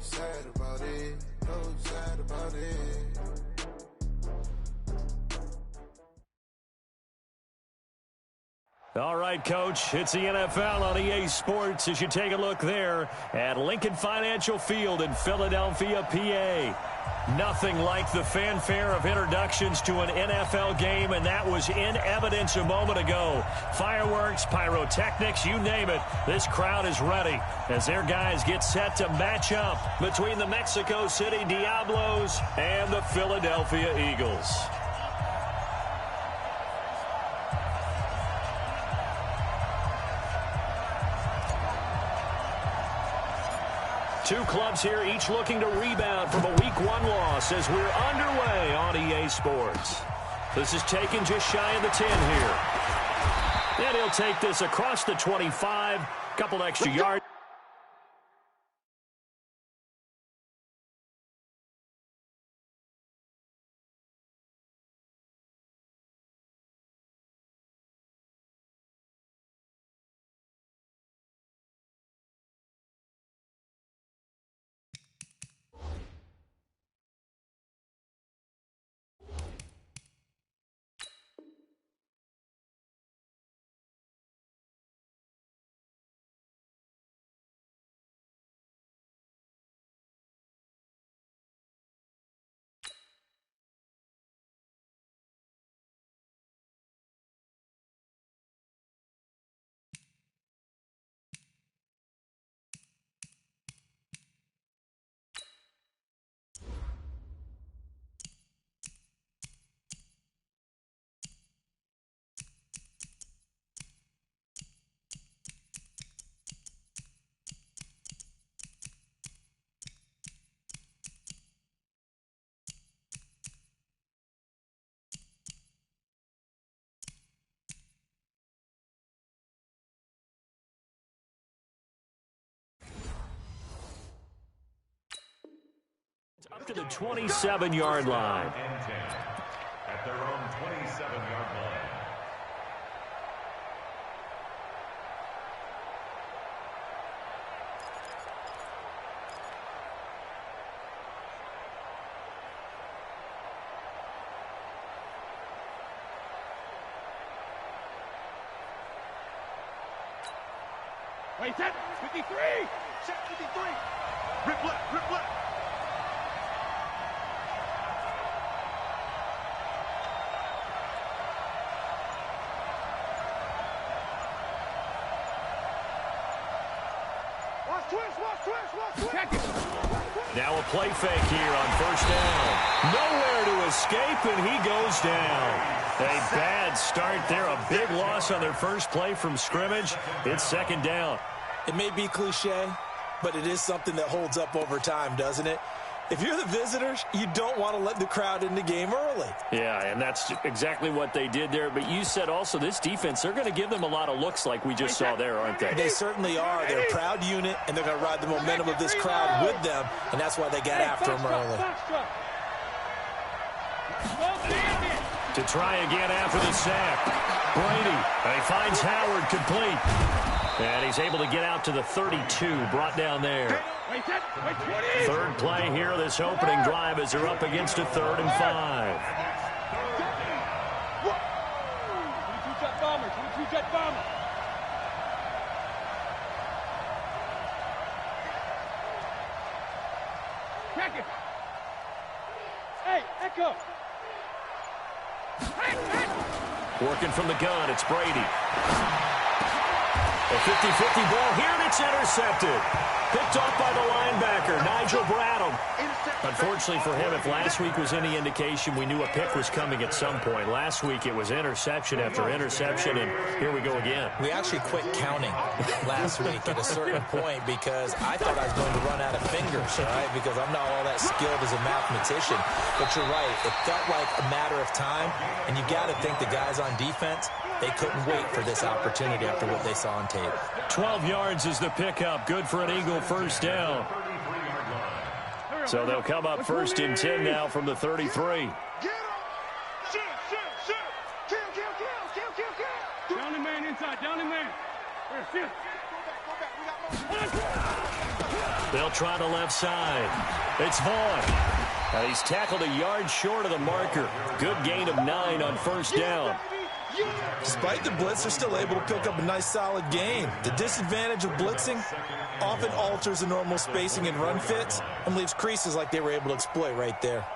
sad about it, no sad about it. All right, Coach, it's the NFL on EA Sports as you take a look there at Lincoln Financial Field in Philadelphia, PA. Nothing like the fanfare of introductions to an NFL game, and that was in evidence a moment ago. Fireworks, pyrotechnics, you name it. This crowd is ready as their guys get set to match up between the Mexico City Diablos and the Philadelphia Eagles. Two clubs here, each looking to rebound from a Week 1 loss as we're underway on EA Sports. This is taken just shy of the 10 here. And he'll take this across the 25, couple extra yards. Up to the 27-yard line. At their own 27-yard line. Wait, set 53. Set 53. Rip left, rip left. Now a play fake here on first down. Nowhere to escape, and he goes down. A bad start there. A big loss on their first play from scrimmage. It's second down. It may be cliche, but it is something that holds up over time, doesn't it? If you're the visitors, you don't want to let the crowd in the game early. Yeah, and that's exactly what they did there. But you said also this defense, they're going to give them a lot of looks like we just saw there, aren't they? They certainly are. They're a proud unit, and they're going to ride the momentum of this crowd with them, and that's why they got after them early. To try again after the sack. Brady, he finds Howard complete. And he's able to get out to the 32, brought down there. Third play here, this opening drive as they're up against a 3rd and 5. Hey, Echo. Working from the gun, it's Brady. A 50-50 ball here, and it's intercepted. Picked off by the linebacker, Nigel Bradham. Unfortunately for him, if last week was any indication, we knew a pick was coming at some point. Last week it was interception after interception, and here we go again. We actually quit counting last week at a certain point because I thought I was going to run out of fingers, right? Because I'm not all that skilled as a mathematician. But you're right. It felt like a matter of time, and you got to think the guys on defense, they couldn't wait for this opportunity after what they saw on tape. 12 yards is the pickup. Good for an Eagle first down. So they'll come up first and 10 now from the 33. Down the man inside, down the man. Shoot. They'll try the left side. It's Vaughn. And he's tackled a yard short of the marker. Good gain of 9 on first down. Despite the blitz, they're still able to pick up a nice, solid gain. The disadvantage of blitzing often alters the normal spacing and run fits and leaves creases like they were able to exploit right there.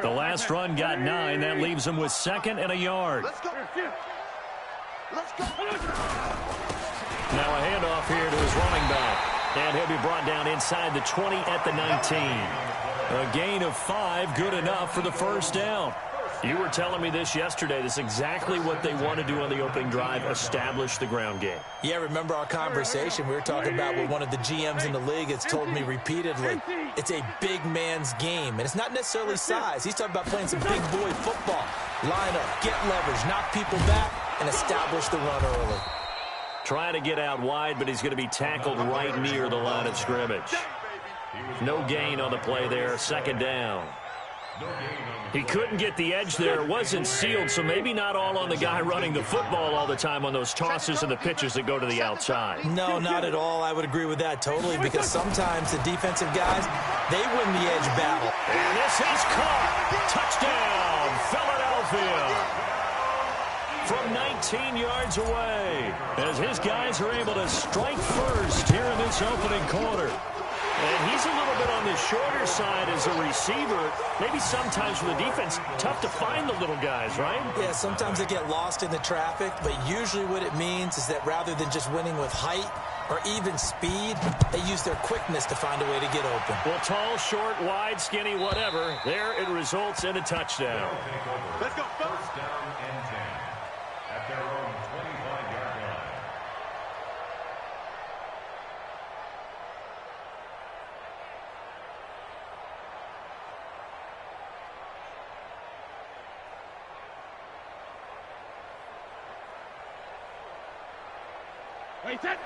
The last run got 9. That leaves him with 2nd and a yard. Let's go. Let's go. Now a handoff here to his running back. And he'll be brought down inside the 20 at the 19. A gain of 5, good enough for the first down. You were telling me this yesterday. This is exactly what they want to do on the opening drive, establish the ground game. Yeah, remember our conversation we were talking about with one of the GMs in the league has told me repeatedly, it's a big man's game. And it's not necessarily size. He's talking about playing some big boy football. Line up, get leverage, knock people back, and establish the run early. Trying to get out wide, but he's going to be tackled right near the line of scrimmage. No gain on the play there, 2nd down. He couldn't get the edge there. It wasn't sealed, so maybe not all on the guy running the football all the time on those tosses and the pitches that go to the outside. No, not at all. I would agree with that totally, because sometimes the defensive guys, they win the edge battle. And this is caught. Touchdown, Philadelphia. From 19 yards away, as his guys are able to strike first here in this opening quarter. And he's a little bit on the shorter side as a receiver. Maybe sometimes for the defense, tough to find the little guys, right? Yeah, sometimes they get lost in the traffic, but usually what it means is that rather than just winning with height or even speed, they use their quickness to find a way to get open. Well, tall, short, wide, skinny, whatever, there it results in a touchdown. Let's go. First down and 10 at their own 25-yard line.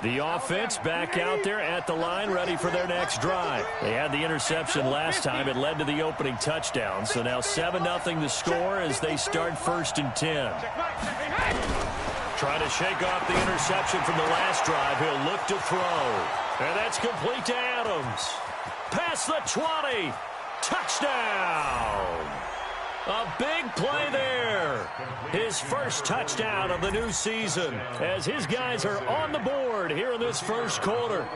The offense back out there at the line, ready for their next drive. They had the interception last time. It led to the opening touchdown. So now 7-0 the score as they start 1st and 10. Trying to shake off the interception from the last drive. He'll look to throw. And that's complete to Adams. Past the 20. Touchdown. A big play there. His first touchdown of the new season as his guys are on the board here in this first quarter.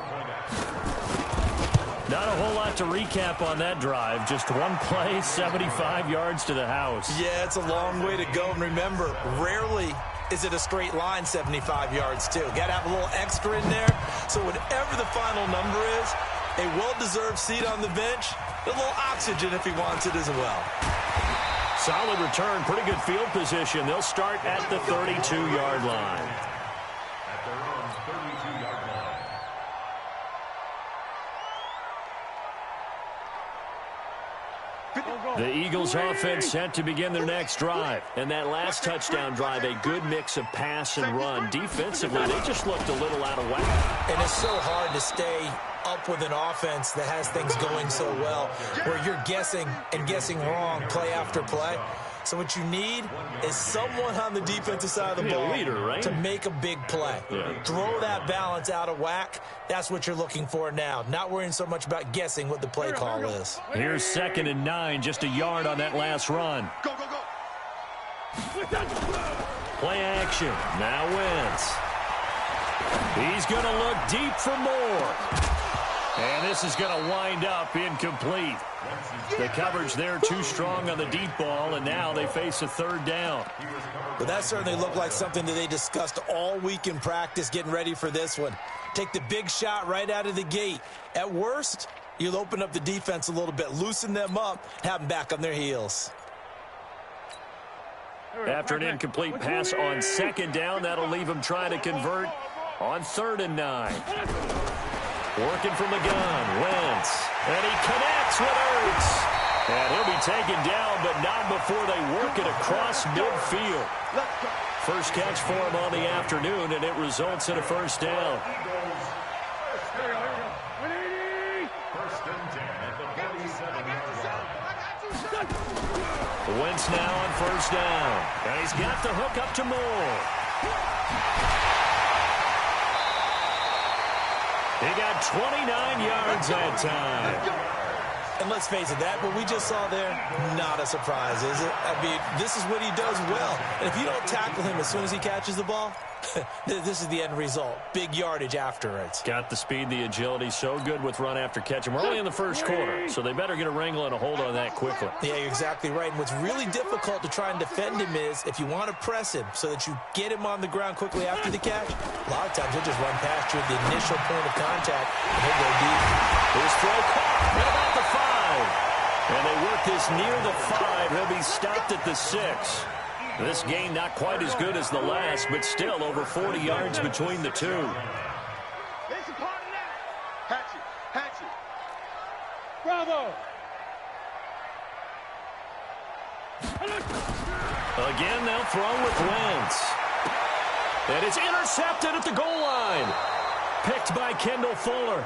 Not a whole lot to recap on that drive. Just one play, 75 yards to the house. Yeah, it's a long way to go. And remember, rarely is it a straight line 75 yards, too. Got to have a little extra in there. So whatever the final number is, a well-deserved seat on the bench, a little oxygen if he wants it as well. Solid return, pretty good field position. They'll start at the 32-yard line. At their own 32-yard line. The Eagles offense set to begin their next drive. And that last touchdown drive, a good mix of pass and run. Defensively, they just looked a little out of whack. And it's so hard to stay up with an offense that has things going so well, where you're guessing and guessing wrong play after play. So what you need is someone on the defensive side of the ball to make a big play. Throw that balance out of whack. That's what you're looking for now. Not worrying so much about guessing what the play call is. Here's 2nd and 9, just a yard on that last run. Go, go, go. Play action. Now Wentz. He's going to look deep for more. And this is going to wind up incomplete. The coverage there too strong on the deep ball, and now they face a 3rd down. But that certainly looked like something that they discussed all week in practice getting ready for this one. Take the big shot right out of the gate. At worst, you'll open up the defense a little bit, loosen them up, have them back on their heels. After an incomplete pass on 2nd down, that'll leave him trying to convert on 3rd and 9. Working from the gun, Wentz. And he connects with Ertz. And he'll be taken down, but not before they work it across midfield. First catch for him on the afternoon, and it results in a 1st down. First and 10 at the 47-yard line. Wentz now on 1st down. And he's got the hook up to Moore. He got 29 yards that time. And let's face it, that what we just saw there, not a surprise, is it? I mean, this is what he does well. And if you don't tackle him as soon as he catches the ball, this is the end result. Big yardage after it. Got the speed, the agility, so good with run after catch. And we're only in the first quarter, so they better get a wrangle and a hold on that quickly. Yeah, you're exactly right. And what's really difficult to try and defend him is if you want to press him so that you get him on the ground quickly after the catch, a lot of times he'll just run past you at the initial point of contact, and he'll go deep. His throw caught at about the 5. And they work this near the 5. He'll be stopped at the 6. This game not quite as good as the last, but still over 40 yards between the two. Hatchet. Bravo. Again, they'll throw with Wentz. And it's intercepted at the goal line. Picked by Kendall Fuller.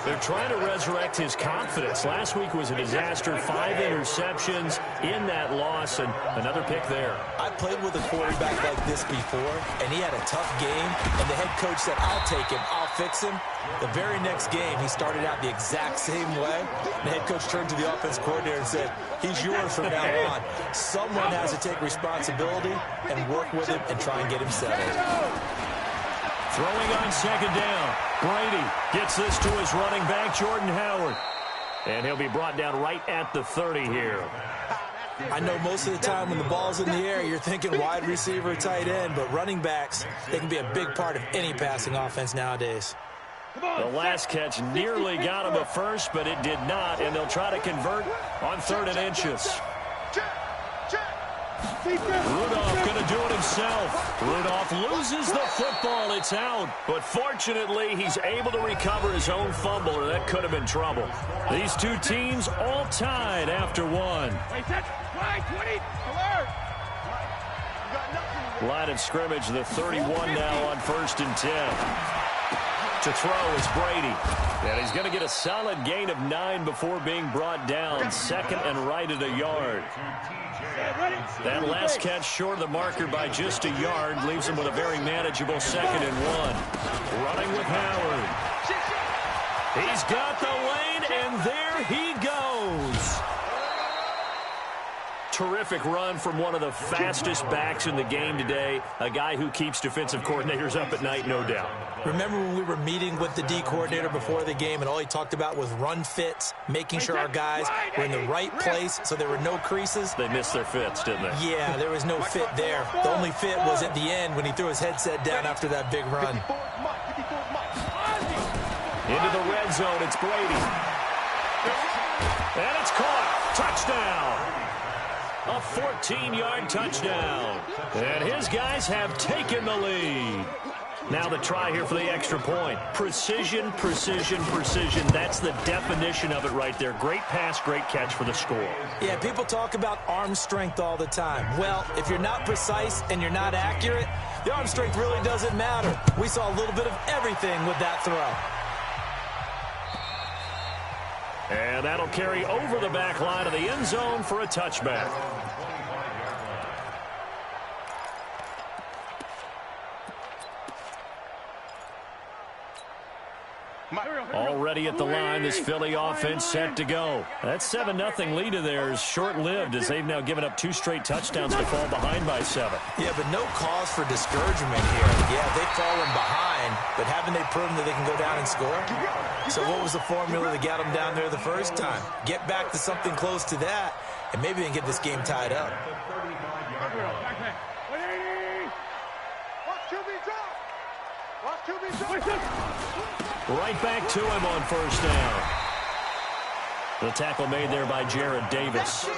They're trying to resurrect his confidence. Last week was a disaster. 5 interceptions in that loss, and another pick there. I played with a quarterback like this before, and he had a tough game, and the head coach said, I'll take him, I'll fix him. The very next game, he started out the exact same way. The head coach turned to the offense coordinator and said, he's yours from now on. Someone has to take responsibility and work with him and try and get him settled. Throwing on second down. Brady gets this to his running back, Jordan Howard. And he'll be brought down right at the 30 here. I know most of the time when the ball's in the air, you're thinking wide receiver, tight end, but running backs, they can be a big part of any passing offense nowadays. The last catch nearly got him a first, but it did not, and they'll try to convert on 3rd and inches. Rudolph going to do it himself. Rudolph loses the football. It's out. But fortunately, he's able to recover his own fumble, or that could have been trouble. These two teams all tied after one. Line of scrimmage, the 31 now on 1st and 10. To throw is Brady. And he's going to get a solid gain of 9 before being brought down. Second and right at a yard. That last catch short of the marker by just a yard leaves him with a very manageable 2nd and 1. Running with Howard. He's got the lane, and there he goes. Terrific run from one of the fastest backs in the game today. A guy who keeps defensive coordinators up at night, no doubt. Remember when we were meeting with the D coordinator before the game, and all he talked about was run fits, making sure our guys were in the right place so there were no creases? They missed their fits, didn't they? Yeah, there was no fit there. The only fit was at the end when he threw his headset down after that big run. Into the red zone, it's Brady. And it's caught. Touchdown. A 14-yard touchdown. And his guys have taken the lead. Now the try here for the extra point. Precision, precision, precision. That's the definition of it right there. Great pass, great catch for the score. Yeah, people talk about arm strength all the time. Well, if you're not precise and you're not accurate, the arm strength really doesn't matter. We saw a little bit of everything with that throw. And that'll carry over the back line of the end zone for a touchback. Already at the line, this Philly offense set to go. That 7-0 lead of theirs short-lived as they've now given up 2 straight touchdowns to fall behind by 7. Yeah, but no cause for discouragement here. Yeah, they've fallen behind, but haven't they proven that they can go down and score? So what was the formula that got them down there the first time? Get back to something close to that, and maybe they can get this game tied up. Right back to him on 1st down. The tackle made there by Jared Davis.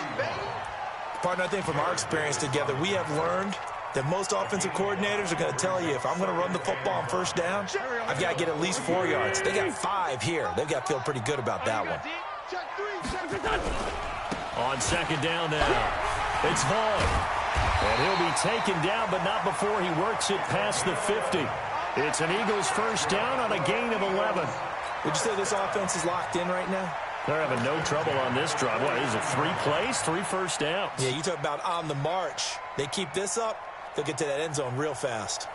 Partner, I think from our experience together, we have learned that most offensive coordinators are going to tell you, if I'm going to run the football on 1st down, I've got to get at least 4 yards. They got 5 here. They've got to feel pretty good about that one. On 2nd down now, it's Vaughn. And he'll be taken down, but not before he works it past the 50. It's an Eagles 1st down on a gain of 11. Would you say this offense is locked in right now? They're having no trouble on this drive. What is it, 3 plays, 3 first downs? Yeah, you talk about on the march. They keep this up, they'll get to that end zone real fast.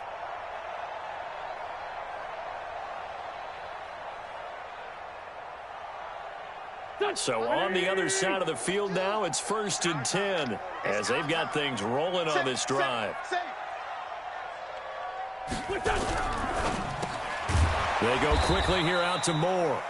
So on the other side of the field now, it's 1st and 10 as they've got things rolling on this drive. They go quickly here out to Moore.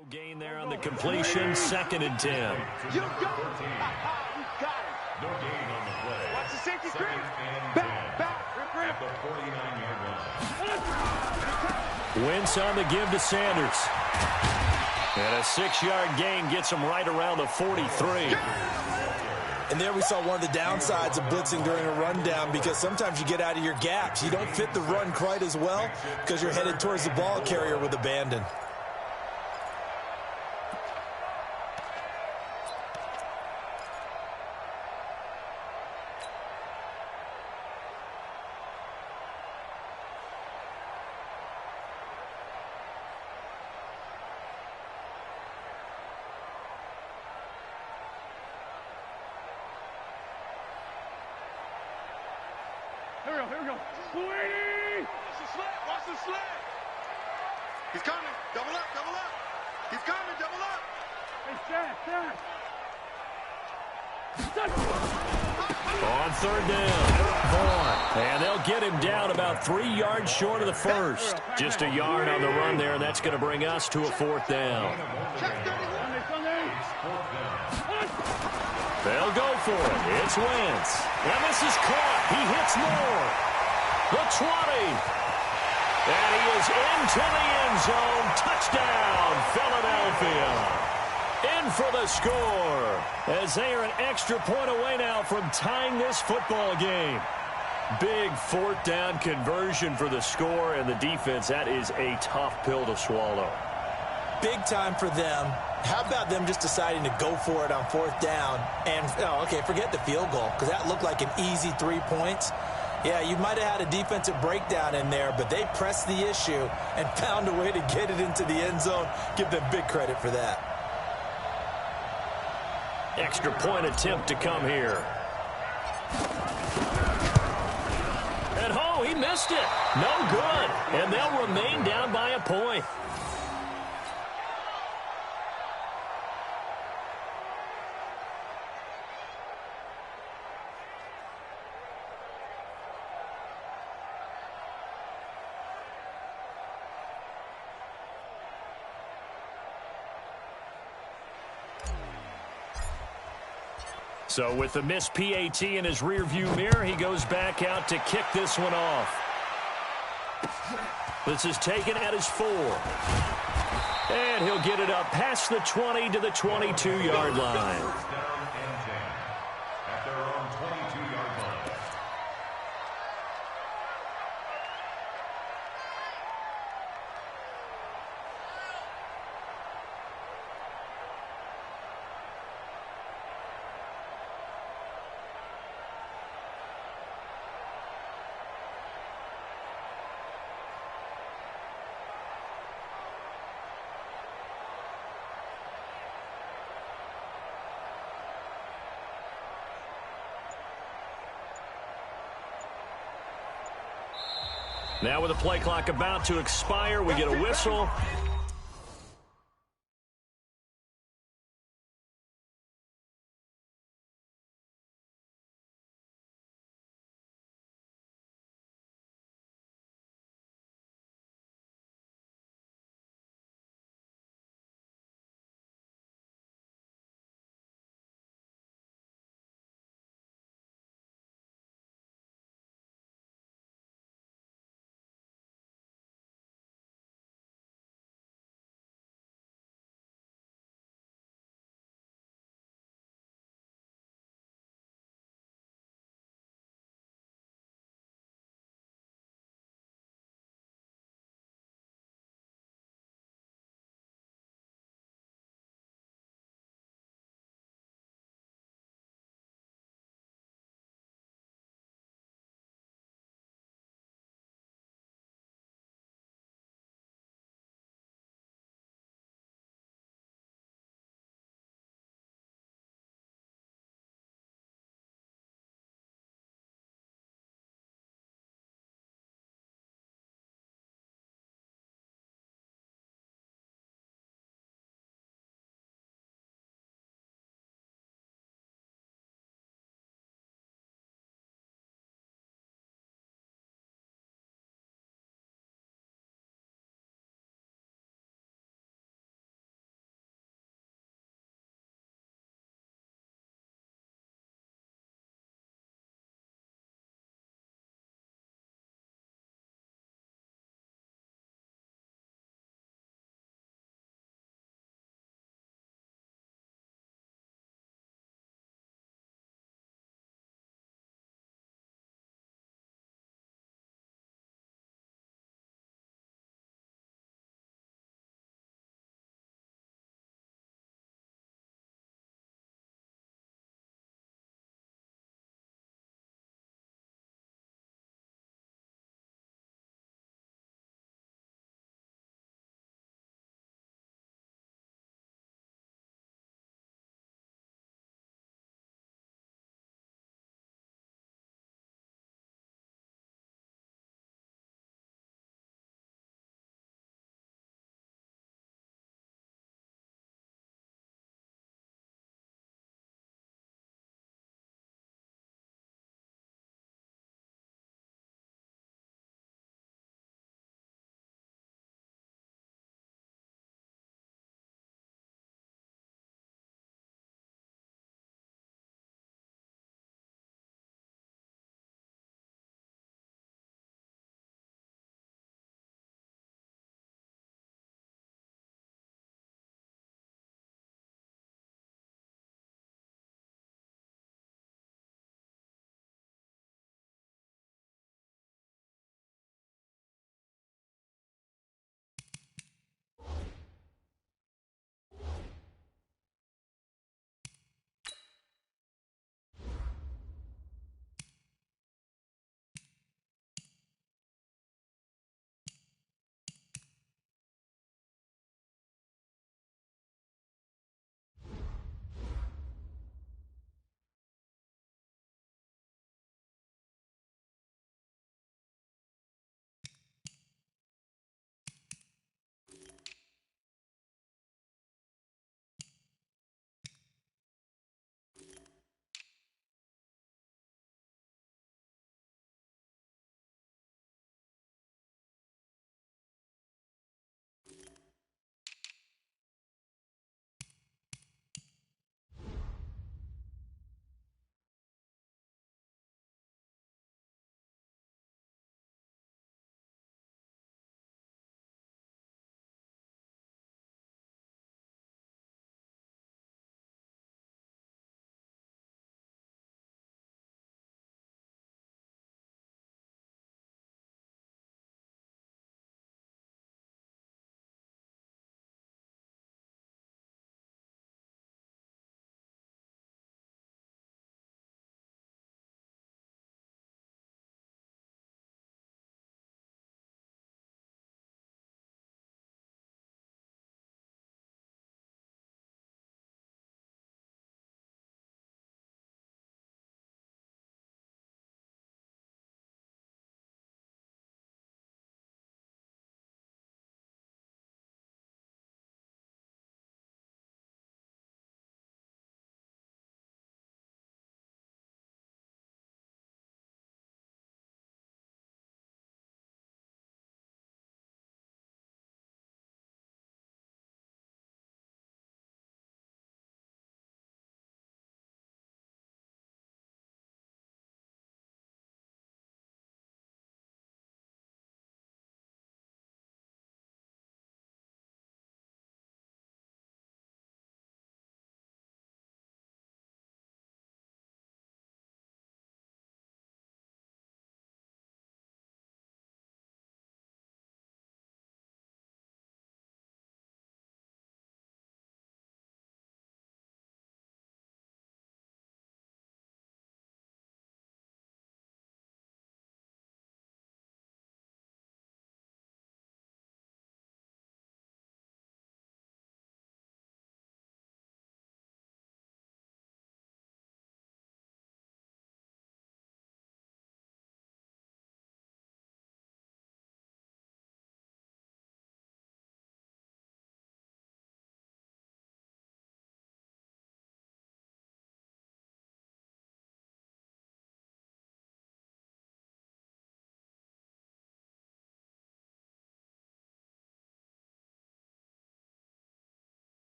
No gain there on the completion. 2nd and 10. You got it. You got it. No gain on the play. Watch the safety screen. Second and Back. 10 at the 49-yard line. Wentz on the give to Sanders. And a 6-yard gain gets him right around the 43. And there we saw one of the downsides of blitzing during a rundown, because sometimes you get out of your gaps. You don't fit the run quite as well because you're headed towards the ball carrier with abandon. Here we go. Sweetie! Watch the slant. He's coming. Double up. He's coming, double up. Hey, On 3rd down, Vaughn. And they'll get him down about 3 yards short of the first. Just a yard on the run there, and that's going to bring us to a 4th down. They'll go for it. It's Wentz. And this is caught. He hits Moore. The 20. And he is into the end zone. Touchdown, Philadelphia. In for the score, as they are an extra point away now from tying this football game. Big 4th down conversion for the score, and the defense, that is a tough pill to swallow. Big time for them. How about them just deciding to go for it on 4th down? And, okay, forget the field goal, because that looked like an easy 3 points. Yeah, you might have had a defensive breakdown in there, but they pressed the issue and found a way to get it into the end zone. Give them big credit for that. Extra point attempt to come here. And he missed it. No good. And they'll remain down by a point. So with the missed PAT in his rearview mirror, he goes back out to kick this one off. This is taken at his 4. And he'll get it up past the 20 to the 22-yard line. First down and 10 at their own 22-yard line. Now with the play clock about to expire, we get a whistle.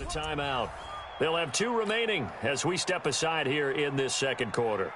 A timeout. They'll have 2 remaining as we step aside here in this second quarter.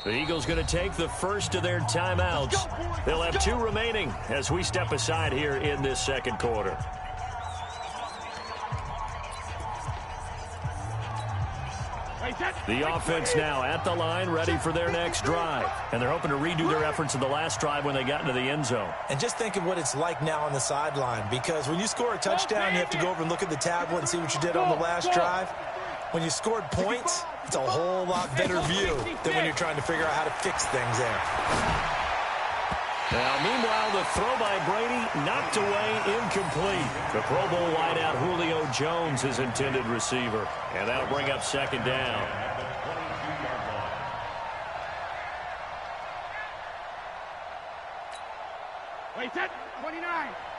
The Eagles going to take the first of their timeouts. They'll have 2 remaining as we step aside here in this second quarter. The offense now at the line, ready for their next drive. And they're hoping to redo their efforts in the last drive when they got into the end zone. And just think of what it's like now on the sideline, because when you score a touchdown, you have to go over and look at the tablet and see what you did on the last drive. When you scored points, it's a whole lot better view than when you're trying to figure out how to fix things there. Now, meanwhile, the throw by Brady knocked away, incomplete. The Pro Bowl wideout Julio Jones, his intended receiver. And that'll bring up second down. Wait, that 29.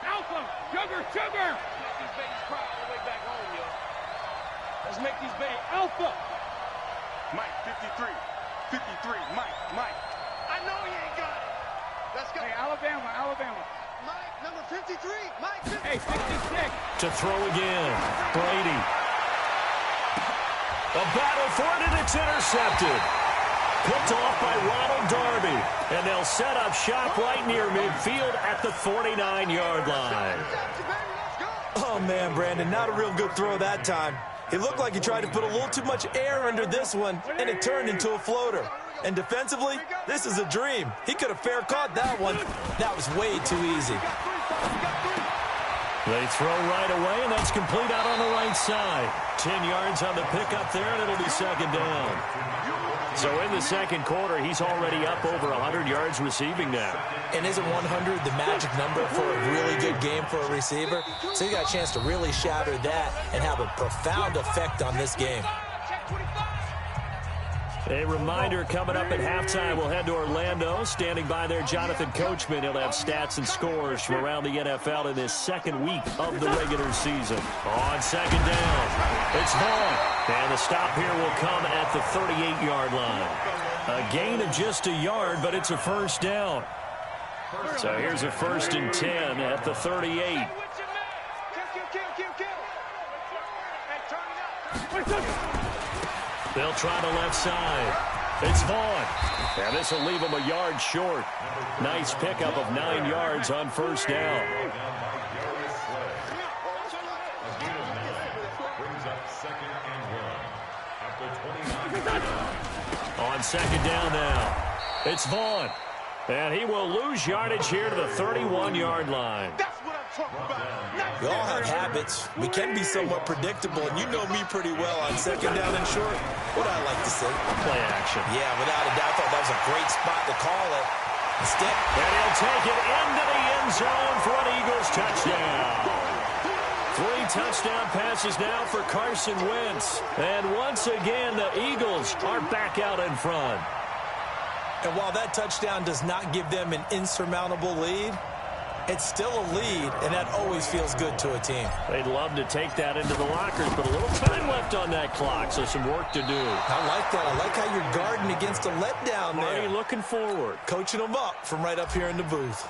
Alpha, sugar. Make these babies cry all the way back home, yo. Let's make these babies alpha. Mike, 53. Mike. I know he ain't got it. Let's go. Hey, Alabama. Mike, number 53. Mike, 53. Hey, 66. To throw again. Brady. A battle for it, and it's intercepted. Picked off by Ronald Darby. And they'll set up shop right near midfield at the 49-yard line. Oh, man, Brandon, not a real good throw that time. It looked like he tried to put a little too much air under this one, and it turned into a floater. And defensively, this is a dream. He could have fair caught that one. That was way too easy. They throw right away, and that's complete out on the right side. 10 yards on the pickup there, and it'll be second down. So in the second quarter, he's already up over 100 yards receiving now. And isn't 100 the magic number for a really good game for a receiver? So he got a chance to really shatter that and have a profound effect on this game. A reminder coming up at halftime, we'll head to Orlando. Standing by there, Jonathan Coachman. He'll have stats and scores from around the NFL in this second week of the regular season. On second down, it's Vaughn. And the stop here will come at the 38-yard line. A gain of just a yard, but it's a first down. So here's a 1st and 10 at the 38. They'll try the left side. It's Vaughn. And this will leave him a yard short. Nice pickup of 9 yards on first down. On second down now, it's Vaughn. And he will lose yardage here to the 31-yard line. We all have habits. We can be somewhat predictable, and you know me pretty well on second down and short. What I like to say? Play action. Yeah, without a doubt, that was a great spot to call it. And he'll take it into the end zone for an Eagles touchdown. 3 touchdown passes now for Carson Wentz. And once again, the Eagles are back out in front. And while that touchdown does not give them an insurmountable lead, it's still a lead, and that always feels good to a team. They'd love to take that into the lockers, but a little time left on that clock, so some work to do. I like that. I like how you're guarding against a letdown Marty there. looking forward. Coaching them up from right up here in the booth.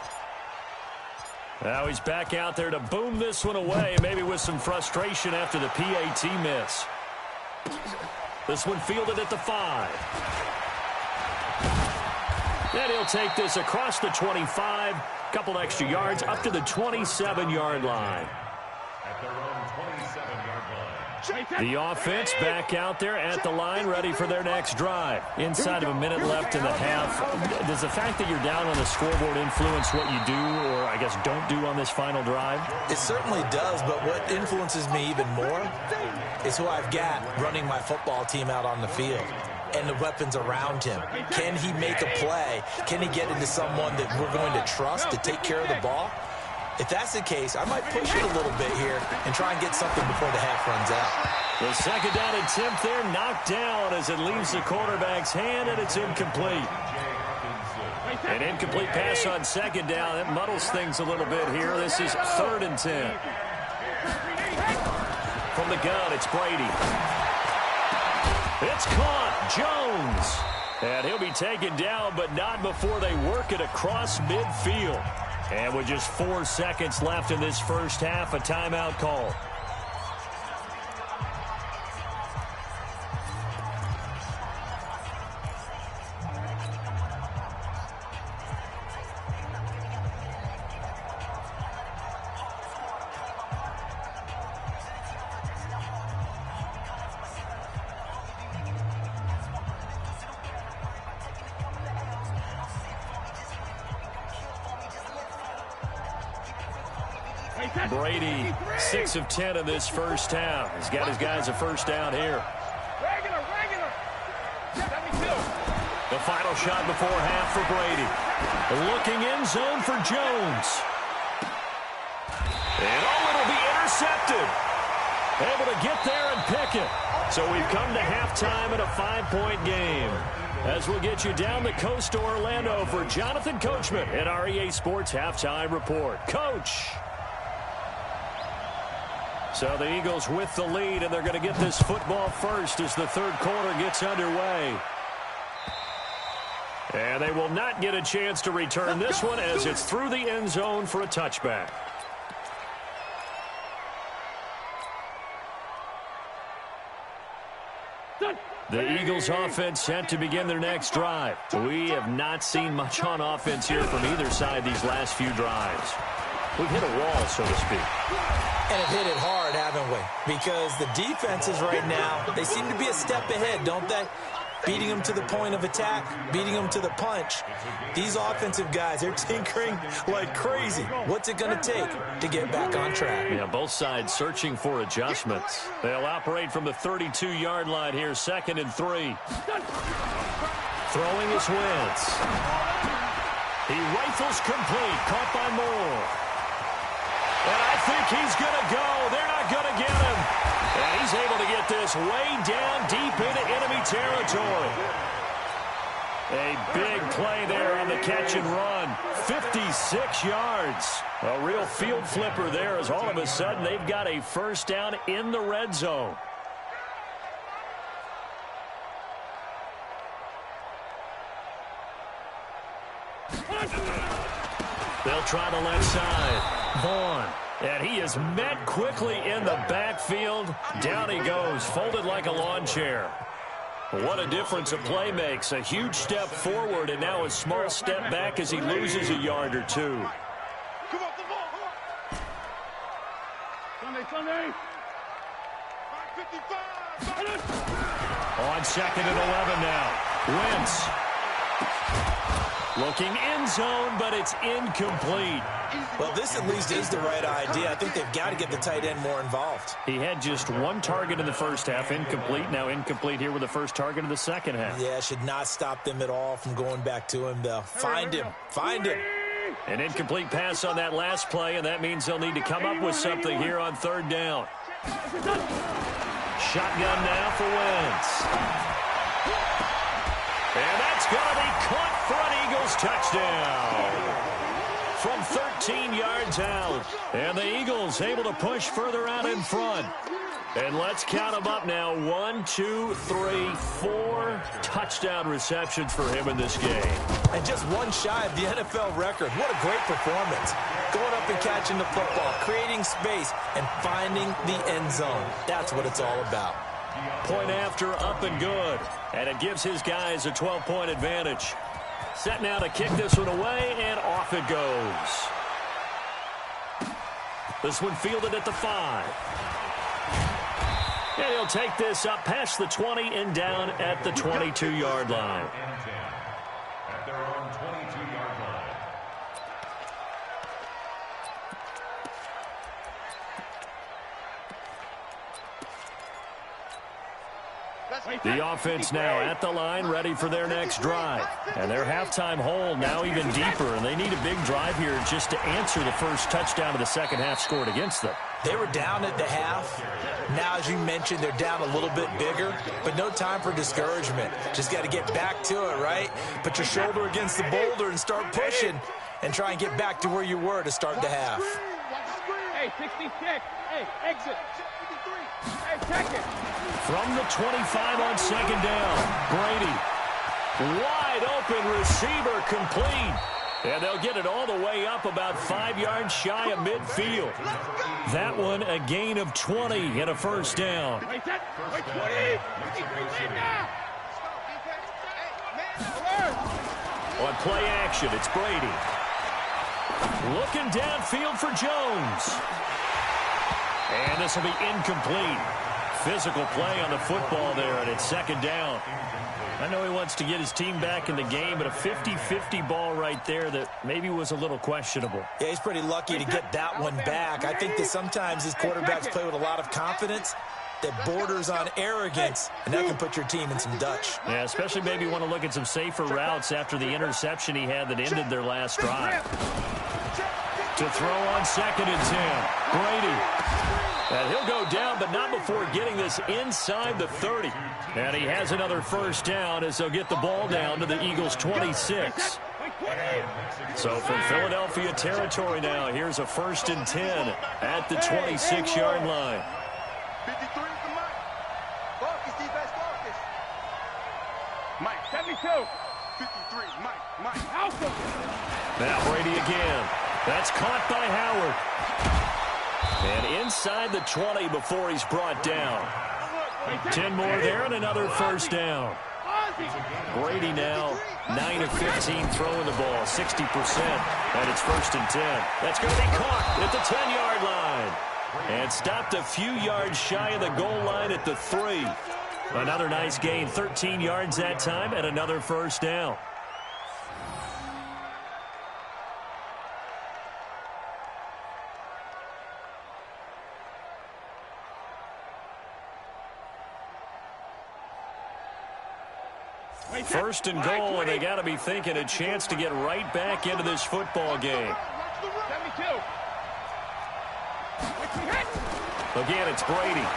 Now he's back out there to boom this one away, maybe with some frustration after the PAT miss. This one fielded at the 5. And he'll take this across the 25. Couple extra yards up to the 27-yard line. At their own 27-yard line. The offense back out there at the line, ready for their next drive. Inside of a minute left in the half. Does the fact that you're down on the scoreboard influence what you do, or I guess don't do on this final drive? It certainly does, but what influences me even more is who I've got running my football team out on the field and the weapons around him. Can he make a play? Can he get into someone that we're going to trust to take care of the ball? If that's the case, I might push it a little bit here and try and get something before the half runs out. The second down attempt there knocked down as it leaves the quarterback's hand, and it's incomplete. An incomplete pass on second down. That muddles things a little bit here. This is 3rd and 10. From the gun, it's Brady. It's caught. Jones. And he'll be taken down, but not before they work it across midfield. And with just 4 seconds left in this first half, a timeout call. Brady, 6 of 10 in this first half. He's got his guys a first down here. Regular. 72. The final shot before half for Brady. Looking in zone for Jones. And it'll be intercepted. Able to get there and pick it. So we've come to halftime in a 5-point game. As we'll get you down the coast to Orlando for Jonathan Coachman at our EA Sports Halftime Report. Coach. So the Eagles with the lead, and they're going to get this football first as the third quarter gets underway. And they will not get a chance to return this one as it's through the end zone for a touchback. The Eagles offense set to begin their next drive. We have not seen much on offense here from either side these last few drives. We've hit a wall, so to speak. And have hit it hard, haven't we? Because the defenses right now, they seem to be a step ahead, don't they? Beating them to the point of attack, beating them to the punch. These offensive guys, they're tinkering like crazy. What's it going to take to get back on track? Yeah, both sides searching for adjustments. They'll operate from the 32-yard line here, 2nd and 3. Throwing is Wentz. He rifles complete, caught by Moore. And I think he's going to go. They're not going to get him. And he's able to get this way down deep into enemy territory. A big play there on the catch and run. 56 yards. A real field flipper there as all of a sudden they've got a first down in the red zone. They'll try the left side. Vaughn. And he is met quickly in the backfield. Down he goes, folded like a lawn chair. What a difference a play makes. A huge step forward and now a small step back as he loses a yard or two. Come on, come on. Sunday. 55. On 2nd and 11 now. Wentz. Looking end zone, but it's incomplete. Well, this at least is the right idea. I think they've got to get the tight end more involved. He had just 1 target in the first half, incomplete. Now incomplete here with the first target of the second half. Yeah, should not stop them at all from going back to him, though. Find him. Find him. An incomplete pass on that last play, and that means they'll need to come up with something here on third down. Shotgun now for Wentz. And that's going to be caught for an Eagles touchdown. From 13 yards out. And the Eagles able to push further out in front. And let's count them up now. 1, 2, 3, 4 touchdown receptions for him in this game. And just one shy of the NFL record. What a great performance. Going up and catching the football, creating space, and finding the end zone. That's what it's all about. Point after, up and good. And it gives his guys a 12-point advantage. Set now to kick this one away, and off it goes. This one fielded at the 5. And he'll take this up past the 20 and down at the 22-yard line. At their own 22-yard line. The offense now at the line, ready for their next drive. And their halftime hole now even deeper, and they need a big drive here just to answer the first touchdown of the second half scored against them. They were down at the half. Now, as you mentioned, they're down a little bit bigger, but no time for discouragement. Just got to get back to it, right? Put your shoulder against the boulder and start pushing and try and get back to where you were to start the half. Hey, 66. Hey, exit. Hey, check it. From the 25 on second down, Brady. Wide open receiver complete. And they'll get it all the way up about 5 yards shy of midfield. That one a gain of 20 and a first down. Wait, 20. On play action, it's Brady. Looking downfield for Jones. And this will be incomplete. Physical play on the football there, and it's second down. I know he wants to get his team back in the game, but a 50-50 ball right there that maybe was a little questionable. Yeah, he's pretty lucky to get that one back. I think that sometimes his quarterbacks play with a lot of confidence that borders on arrogance, and that can put your team in some Dutch. Yeah, especially maybe want to look at some safer routes after the interception he had that ended their last drive. To throw on second and 10, Brady. And he'll go down, but not before getting this inside the 30. And he has another first down as they'll get the ball down to the Eagles' 26. So from Philadelphia territory now, here's a 1st and 10 at the 26-yard line. 53 for Mike. Focus, defense, focus. Mike, 72. 53, Mike. Alpha. Now Brady again. That's caught by Howard. And inside the 20 before he's brought down. 10 more there and another first down. Brady now 9 of 15 throwing the ball, 60%. And it's 1st and 10. That's going to be caught at the 10-yard line. And stopped a few yards shy of the goal line at the 3. Another nice gain, 13 yards that time, and another first down. First and goal, and they got to be thinking a chance to get right back into this football game. 72. Again, it's Brady.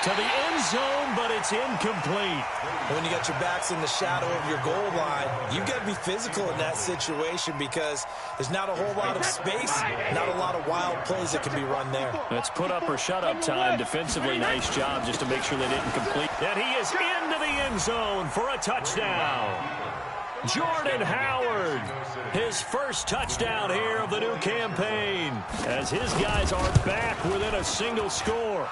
To the end zone, but it's incomplete. When you got your backs in the shadow of your goal line, you've got to be physical in that situation because there's not a whole lot of space, not a lot of wild plays that can be run there. That's put up or shut up time. Defensively, nice job just to make sure they didn't complete. And he is into the end zone for a touchdown. Jordan Howard, his first touchdown here of the new campaign, as his guys are back within a single score.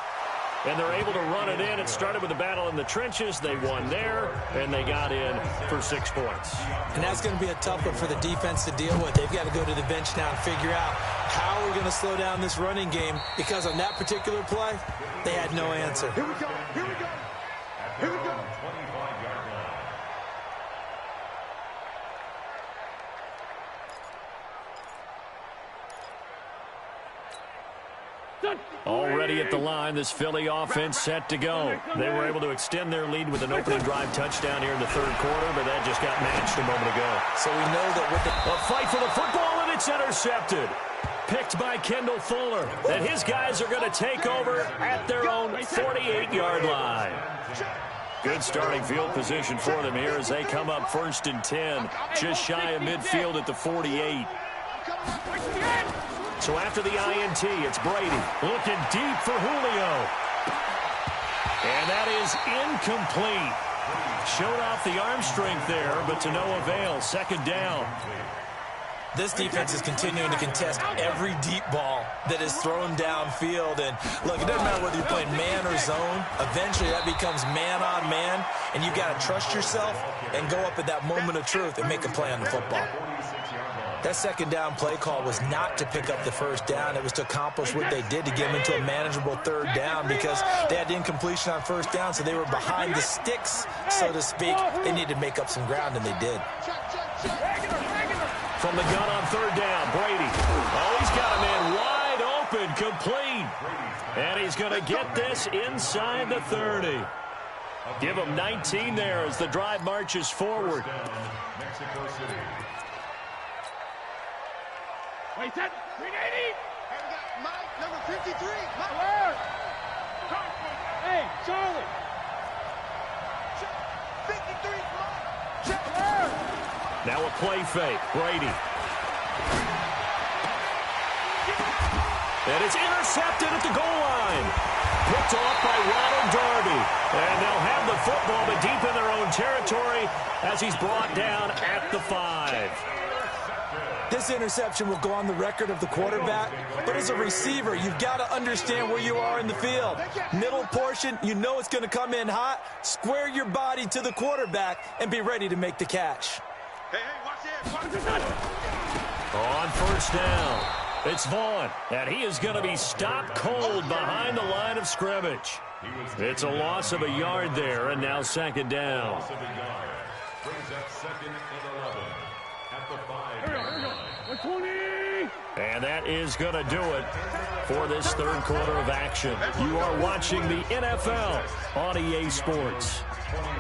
And they're able to run it in. It started with a battle in the trenches. They won there, and they got in for 6 points. And that's going to be a tough one for the defense to deal with. They've got to go to the bench now and figure out how we're going to slow down this running game, because on that particular play, they had no answer. Here we go. Here we go. Here we go. 25-yard line. Already at the line, this Philly offense set to go. They were able to extend their lead with an opening drive touchdown here in the third quarter, but that just got matched a moment ago. So we know that with a fight for the football, and it's intercepted. Picked by Kendall Fuller. And his guys are going to take over at their own 48-yard line. Good starting field position for them here as they come up 1st and 10, just shy of midfield at the 48. So after the INT, it's Brady looking deep for Julio. And that is incomplete. Showed off the arm strength there, but to no avail. 2nd down. This defense is continuing to contest every deep ball that is thrown downfield. And, look, it doesn't matter whether you're playing man or zone. Eventually, that becomes man-on-man, and you've got to trust yourself and go up at that moment of truth and make a play on the football. That 2nd down play call was not to pick up the 1st down. It was to accomplish what they did to get them into a manageable 3rd down because they had incompletion on 1st down, so they were behind the sticks, so to speak. They needed to make up some ground, and they did. From the gun on 3rd down, Brady. Oh, he's got a man wide open, complete. And he's going to get this inside the 30. Give him 19 there as the drive marches forward. Mexico City. Wait, set. 380. Hey, we got Mike, number 53. Mike. Alert. Hey, Charlie. 53, Mike. Check. Alert. Now a play fake. Brady. And it's intercepted at the goal line. Picked off by Ronald Darby. And they'll have the football, but deep in their own territory as he's brought down at the 5. This interception will go on the record of the quarterback, but as a receiver, you've got to understand where you are in the field. Middle portion, you know it's going to come in hot. Square your body to the quarterback and be ready to make the catch. Hey, watch this. On 1st down, it's Vaughn, and he is going to be stopped cold behind the line of scrimmage. It's a loss of a yard there, and now 2nd down. Loss of a yard. Brings up 2nd and 11 at the 5-yard line. 20. And that is going to do it for this 3rd quarter of action. You are watching the NFL on EA Sports. 21.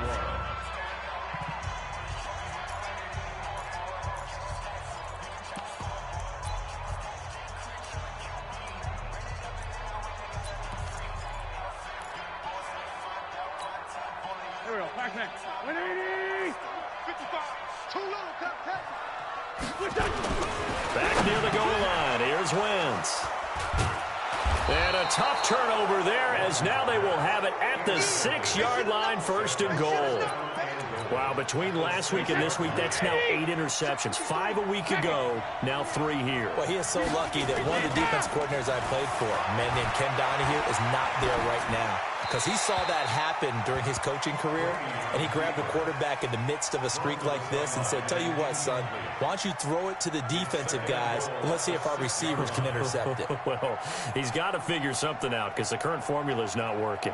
Here we go. Back. 180. 55. Too low. Back near the goal line. Here's Wentz. And a tough turnover there as now they will have it at the 6-yard line, 1st and goal. Wow, between last week and this week, that's now 8 interceptions. 5 a week ago, now 3 here. Well, he is so lucky that one of the defense coordinators I played for, a man named Ken Donahue, is not there right now. Because he saw that happen during his coaching career, and he grabbed a quarterback in the midst of a streak like this and said, tell you what, son, why don't you throw it to the defensive guys, and let's see if our receivers can intercept it. Well, he's got to figure something out because the current formula is not working.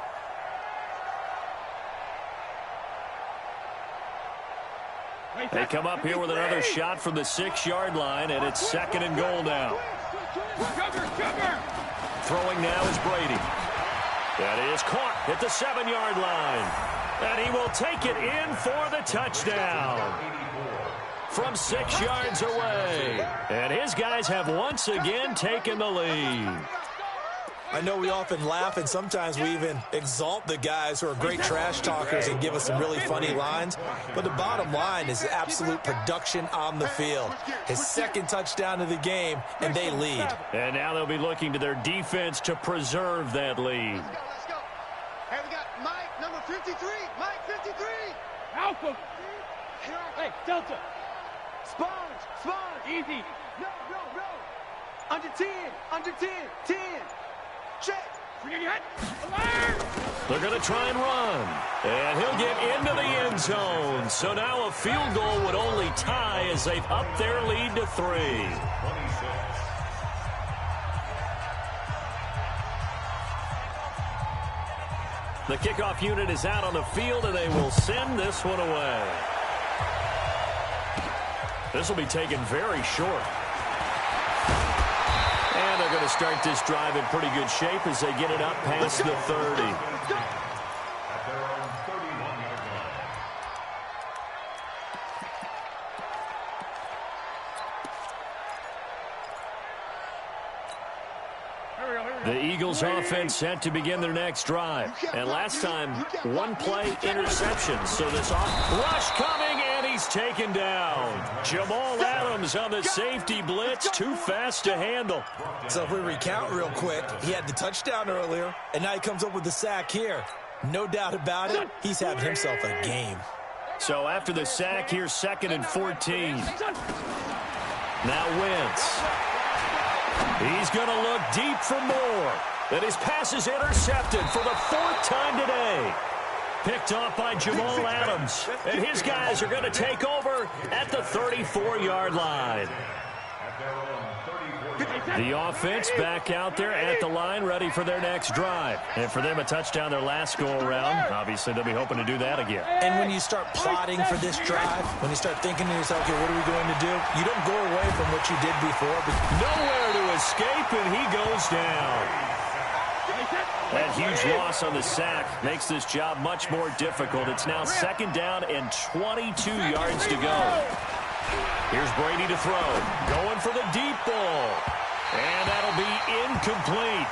They come up here with another shot from the 6-yard line, and it's 2nd and goal now. Throwing now is Brady. That is caught at the 7-yard line. And he will take it in for the touchdown from 6 yards away. And his guys have once again taken the lead. I know we often laugh, and sometimes we even exalt the guys who are great trash talkers and give us some really funny lines. But the bottom line is absolute production on the field. His 2nd touchdown of the game, and they lead. And now they'll be looking to their defense to preserve that lead. Let's go. Hey, we got Mike, number 53. Mike, 53. Alpha. Hey, Delta. Sponge. Easy. No. Under 10. 10. Check. Alert. They're going to try and run. And he'll get into the end zone. So now a field goal would only tie as they've upped their lead to 3. 26. The kickoff unit is out on the field, and they will send this one away. This will be taken very short. And a they're going to start this drive in pretty good shape as they get it up past the 30. At their own 31-yard line. The Eagles offense set to begin their next drive. And last time, one play interception. So this rush coming, and he's taken down. Jamal Adams on the safety blitz, too fast to handle. So if we recount real quick, he had the touchdown earlier, and now he comes up with the sack here. No doubt about it, he's having himself a game. So after the sack, here's 2nd and 14. Now Wentz. He's going to look deep for more. And his pass is intercepted for the 4th time today. Picked off by Jamal Adams. And his guys are going to take over at the 34-yard line. The offense back out there at the line, ready for their next drive. And for them, a touchdown their last go-around. Obviously, they'll be hoping to do that again. And when you start plotting for this drive, when you start thinking to yourself, okay, what are we going to do? You don't go away from what you did before. But nowhere to escape, and he goes down. That huge loss on the sack makes this job much more difficult. It's now 2nd down and 22 yards to go. Here's Brady to throw. Going for the deep ball. And that'll be incomplete.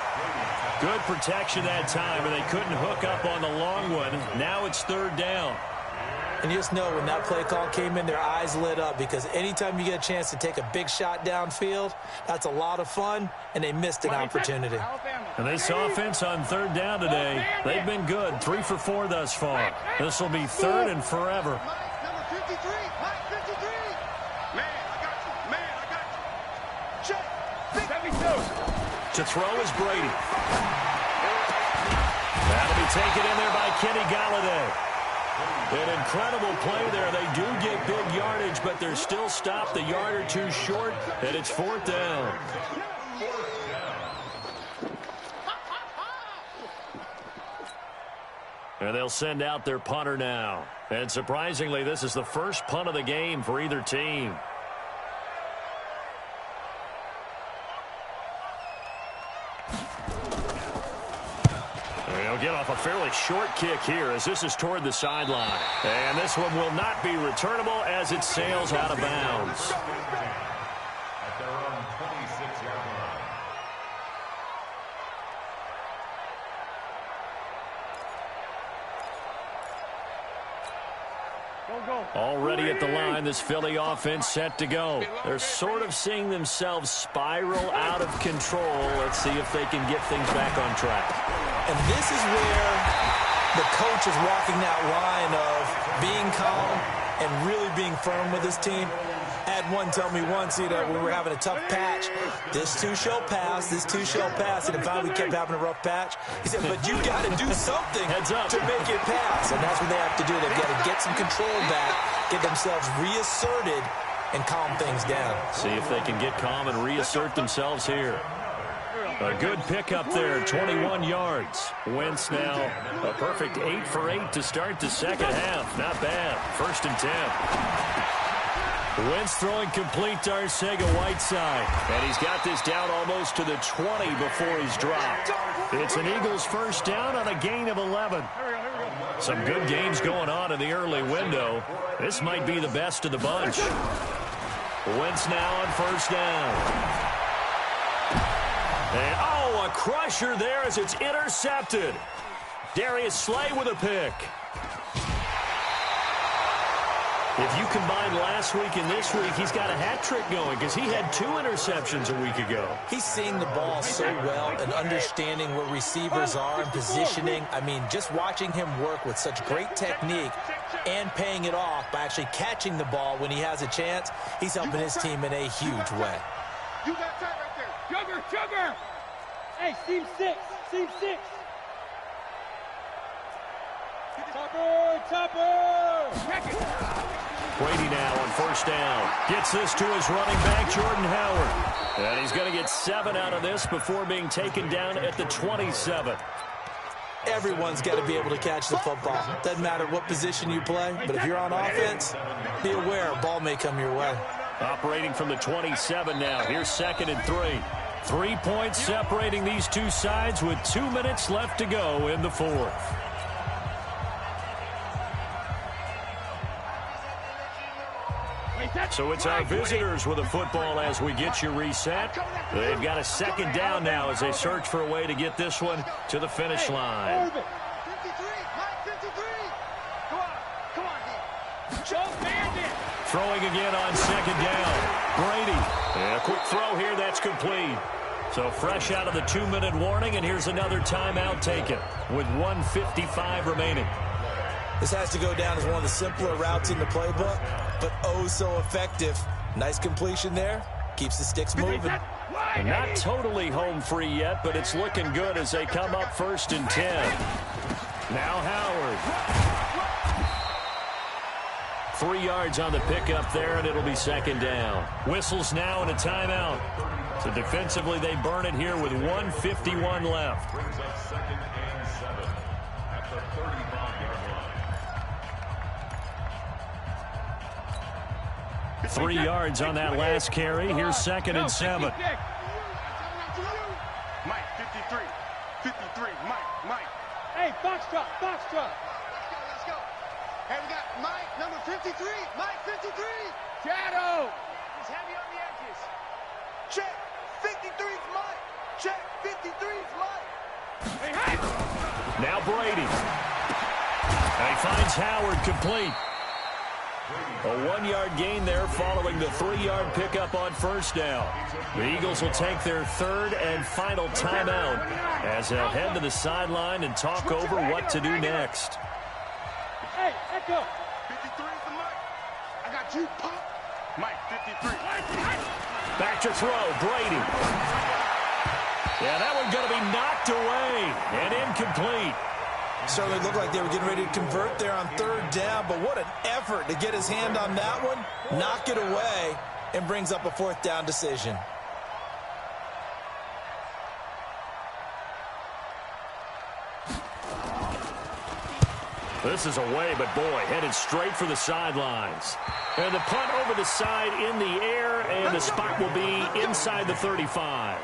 Good protection that time, and they couldn't hook up on the long one. Now it's 3rd down. And you just know when that play call came in, their eyes lit up, because anytime you get a chance to take a big shot downfield, that's a lot of fun, and they missed an opportunity. And this offense on 3rd down today, they've been good. 3 for 4 thus far. This will be 3rd and forever. To throw is Brady. That'll be taken in there by Kenny Galladay. An incredible play there. They do get big yardage, but they're still stopped a yard or two short, and it's 4th down. And they'll send out their punter now. And surprisingly, this is the first punt of the game for either team. They'll get off a fairly short kick here as this is toward the sideline. And this one will not be returnable as it sails out of bounds. At their own 26-yard line. Already at the line, this Philly offense set to go. They're sort of seeing themselves spiral out of control. Let's see if they can get things back on track. And this is where the coach is walking that line of being calm and really being firm with his team. I had one tell me once, when we were having a tough patch, this too shall pass, this too shall pass. And finally we kept having a rough patch. He said, but you got to do something to make it pass. And that's what they have to do. They've got to get some control back, get themselves reasserted, and calm things down. See if they can get calm and reassert themselves here. A good pickup there, 21 yards. Wentz now a perfect 8 for 8 to start the second half. Not bad. 1st and 10. Wentz throwing complete to Arcega-Whiteside. And he's got this down almost to the 20 before he's dropped. It's an Eagles 1st down on a gain of 11. Some good games going on in the early window. This might be the best of the bunch. Wentz now on 1st down. And, a crusher there as it's intercepted. Darius Slay with a pick. If you combine last week and this week, he's got a hat trick going because he had 2 interceptions a week ago. He's seeing the ball so well and understanding where receivers are and positioning. I mean, just watching him work with such great technique and paying it off by actually catching the ball when he has a chance, he's helping his team in a huge way. You got time right there. Sugar! Hey, team 6. Team 6. Topper! Check it. Brady now on 1st down. Gets this to his running back, Jordan Howard. And he's going to get 7 out of this before being taken down at the 27. Everyone's got to be able to catch the football. Doesn't matter what position you play, but if you're on offense, be aware a ball may come your way. Operating from the 27 now. Here's 2nd and 3. 3 points separating these two sides with 2 minutes left to go in the fourth. So it's our visitors with a football as we get you reset. They've got a second down now as they search for a way to get this one to the finish line. 53, Mike 53. Come on, Joe Bandit. Throwing again on second down. Brady. And a quick throw here that's complete. So fresh out of the 2-minute warning, and here's another timeout taken with 1:55 remaining. This has to go down as one of the simpler routes in the playbook, but oh so effective. Nice completion there. Keeps the sticks moving. And not totally home free yet, but it's looking good as they come up 1st and 10. Now Howard. 3 yards on the pickup there, and it'll be second down. Whistles now and a timeout. So defensively, they burn it here with 1:51 left. Brings up 2nd and 7 at the 35-yard line. 3 yards on that last carry. Here's 2nd and 7. Mike 53, 53, Mike. Hey, Foxtrot. Let's go. Hey, we got Mike, number 53. Mike 53. Shadow. He's heavy on the edges. Check. 53's Mike. Check. 53's Mike. Hey. Now Brady. And he finds Howard complete. A 1-yard gain there following the 3-yard pickup on first down. The Eagles will take their 3rd and final timeout as they'll head to the sideline and talk over what to do next. Hey, Echo. 53's the Mike. I got you, Pop. Mike 53. Back to throw, Brady. Yeah, that one's going to be knocked away and incomplete. Certainly looked like they were getting ready to convert there on 3rd down, but what an effort to get his hand on that one, knock it away, and brings up a 4th down decision. This is away, but boy, headed straight for the sidelines. And the punt over the side in the air, and the spot will be inside the 35.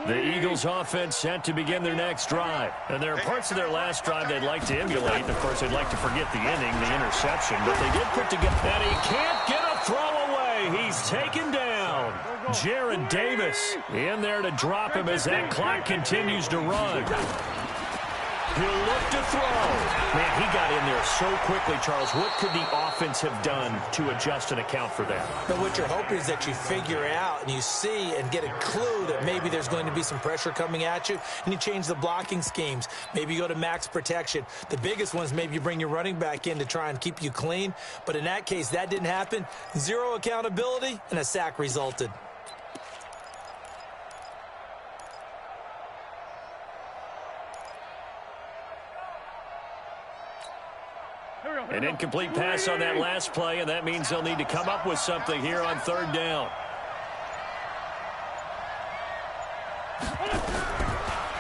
The Eagles offense set to begin their next drive. And there are parts of their last drive they'd like to emulate. Of course, they'd like to forget the inning, the interception, but they did put together. And he can't get a throw away. He's taken down. Jared Davis in there to drop him as that clock continues to run. He'll look to throw. Man, he got in there so quickly, Charles. What could the offense have done to adjust and account for that? But what you're hoping is that you figure out and you see and get a clue that maybe there's going to be some pressure coming at you, and you change the blocking schemes. Maybe you go to max protection. The biggest one is maybe you bring your running back in to try and keep you clean. But in that case, that didn't happen. 0 accountability, and a sack resulted. An incomplete pass on that last play, and that means they'll need to come up with something here on 3rd down.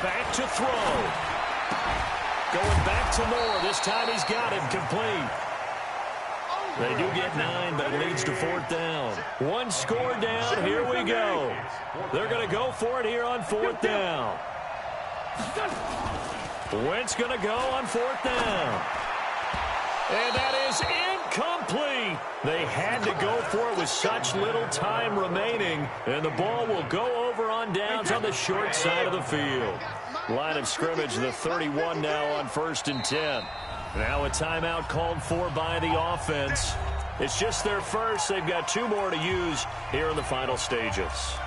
Back to throw. Going back to Moore. This time he's got him complete. They do get 9, but it leads to 4th down. 1 score down. Here we go. They're going to go for it here on 4th down. Wentz going to go on 4th down. And that is incomplete. They had to go for it with such little time remaining. And the ball will go over on downs on the short side of the field. Line of scrimmage, the 31 now on 1st and 10. Now a timeout called for by the offense. It's just their first. They've got 2 more to use here in the final stages.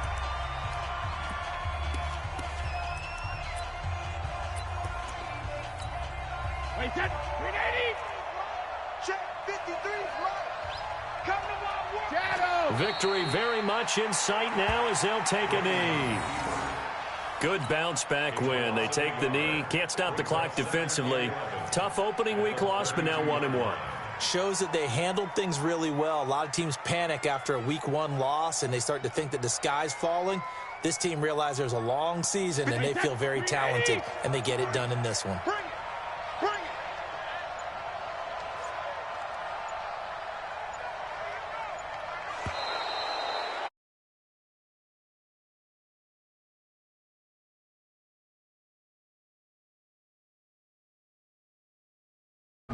Wait, that 380. Check 53's Mike. Come to my Shadow. Victory very much in sight now as they'll take a knee. Good bounce back win. They take the knee. Can't stop the clock defensively. Tough opening week loss, but now 1-1. Shows that they handled things really well. A lot of teams panic after a week 1 loss, and they start to think that the sky's falling. This team realizes there's a long season, and they feel very talented, and they get it done in this one. Bring it. Bring it.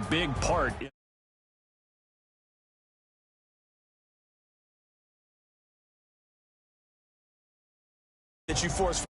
big part. That you force